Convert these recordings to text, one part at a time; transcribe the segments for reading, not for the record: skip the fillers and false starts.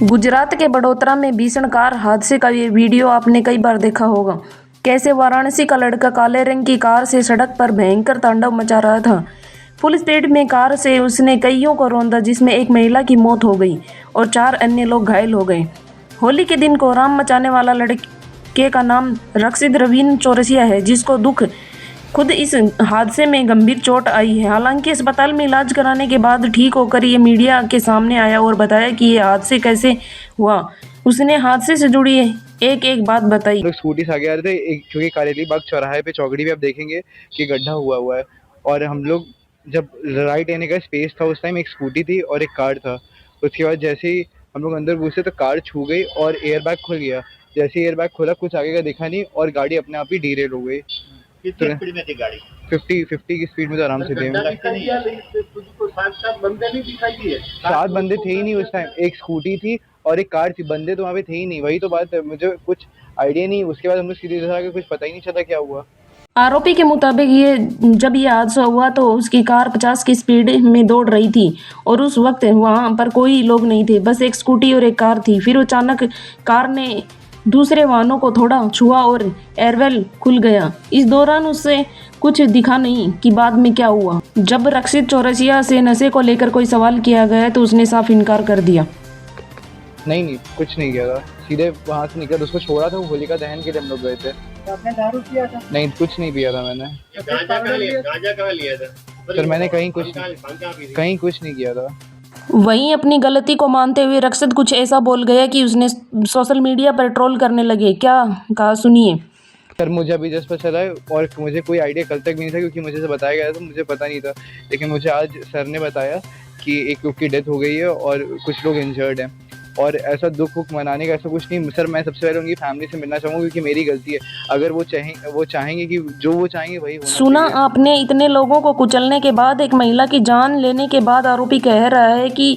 गुजरात के बड़ोदरा में भीषण कार हादसे का ये वीडियो आपने कई बार देखा होगा। कैसे वाराणसी का लड़का काले रंग की कार से सड़क पर भयंकर तांडव मचा रहा था। फुल स्पीड में कार से उसने कईयों को रौंदा, जिसमें एक महिला की मौत हो गई और 4 अन्य लोग घायल हो गए। होली के दिन को राम मचाने वाला लड़के का नाम रक्षित रवीन चौरसिया है, जिसको दुख खुद इस हादसे में गंभीर चोट आई है। हालांकि अस्पताल में इलाज कराने के बाद ठीक होकर ये मीडिया के सामने आया और बताया कि ये हादसे कैसे हुआ। उसने हादसे से जुड़ी एक बात बताई। लोग स्कूटी से आगे आ रहे थे, एक क्योंकि कारेली बाग चौराहे पे चौकड़ी पे आप देखेंगे कि गड्ढा हुआ है, और हम लोग जब राइट आने का स्पेस था उस टाइम एक स्कूटी थी और एक कार था। उसके बाद जैसे ही हम लोग अंदर घुसे तो कार छू गई और एयर बैग खुल गया। जैसे ही एयर बैग खुला कुछ आगे का दिखा नहीं और गाड़ी अपने आप ही डीरेल हो गई। कितनी स्पीड में थी गाड़ी? 50 की स्पीड में तो आराम से थे। 7 बंदे नहीं दिखाई दिए? 7 बंदे थे ही नहीं उस टाइम, एक स्कूटी थी और एक कार थी, बंदे तो वहाँ पे थे ही नहीं। वही तो बात है, मुझे कुछ आइडिया नहीं। उसके बाद हम लोग सीधे इधर आके कुछ पता ही नहीं चला क्या हुआ। आरोपी के मुताबिक जब ये हादसा हुआ तो उसकी कार 50 की स्पीड में दौड़ रही थी और उस वक्त वहां पर कोई लोग नहीं थे, बस एक स्कूटी और एक कार थी। फिर अचानक कार ने दूसरे वाहनों को थोड़ा छुआ और एयरवेल खुल गया। इस दौरान उससे कुछ दिखा नहीं कि बाद में क्या हुआ। जब रक्षित चौरसिया से नशे को लेकर कोई सवाल किया गया तो उसने साफ इनकार कर दिया। नहीं कुछ नहीं किया था, सीधे वहाँ से निकला। उसको छोड़ा था, वो होलिका दहन के लिए हम लोग गए थे। तो आपने दारू पिया था? नहीं कुछ नहीं पिया था मैंने। गांजा कहाँ लिया था? सर मैंने कहीं कुछ नहीं किया था। वहीं अपनी गलती को मानते हुए रक्षित कुछ ऐसा बोल गया कि उसने सोशल मीडिया पर ट्रोल करने लगे। क्या कहा सुनिए। सर मुझे अभी जस्ट पता चला है और मुझे कोई आइडिया कल तक भी नहीं था, क्योंकि मुझे से बताया गया था, मुझे पता नहीं था। लेकिन मुझे आज सर ने बताया कि एक लोग की डेथ हो गई है और कुछ लोग इंजर्ड हैं। और ऐसा दुख मनाने का ऐसा कुछ नहीं सर। मैं सबसे पहले उनकी फैमिली से मिलना चाहूँगा, क्योंकि मेरी गलती है। अगर वो चाहेंगे कि जो वो चाहेंगे वही होना सुना चाहिए। आपने, इतने लोगों को कुचलने के बाद, एक महिला की जान लेने के बाद आरोपी कह रहा है कि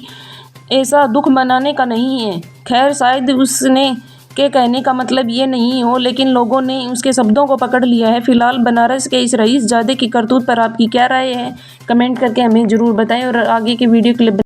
ऐसा दुख मनाने का नहीं है। खैर, शायद उसने के कहने का मतलब ये नहीं हो, लेकिन लोगों ने उसके शब्दों को पकड़ लिया है। फिलहाल बनारस के इस रईसजादे की करतूत पर आपकी क्या राय है, कमेंट करके हमें ज़रूर बताएं और आगे की वीडियो क्लिप